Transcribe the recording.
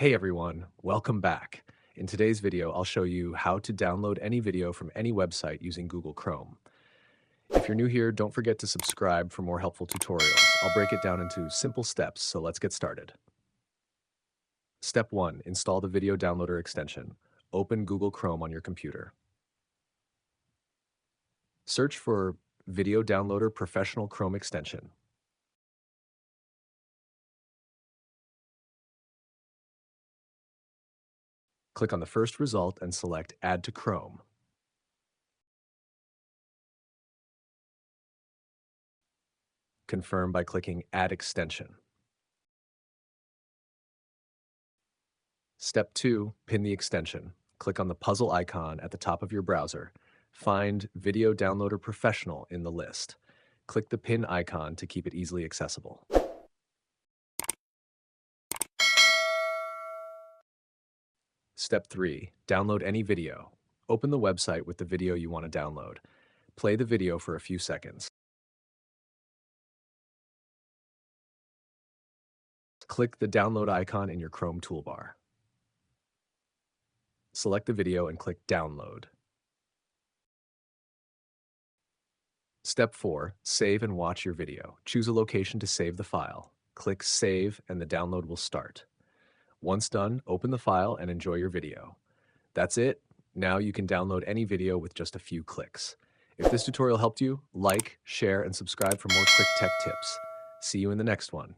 Hey everyone, welcome back. In today's video, I'll show you how to download any video from any website using Google Chrome. If you're new here, don't forget to subscribe for more helpful tutorials. I'll break it down into simple steps, so let's get started. Step 1. Install the Video Downloader extension. Open Google Chrome on your computer. Search for Video Downloader Professional Chrome extension. Click on the first result and select Add to Chrome. Confirm by clicking Add Extension. Step 2. Pin the extension. Click on the puzzle icon at the top of your browser. Find Video Downloader Professional in the list. Click the pin icon to keep it easily accessible. Step 3. Download any video. Open the website with the video you want to download. Play the video for a few seconds. Click the download icon in your Chrome toolbar. Select the video and click Download. Step 4. Save and watch your video. Choose a location to save the file. Click Save and the download will start. Once done, open the file and enjoy your video. That's it. Now you can download any video with just a few clicks. If this tutorial helped you, like, share, and subscribe for more quick tech tips. See you in the next one.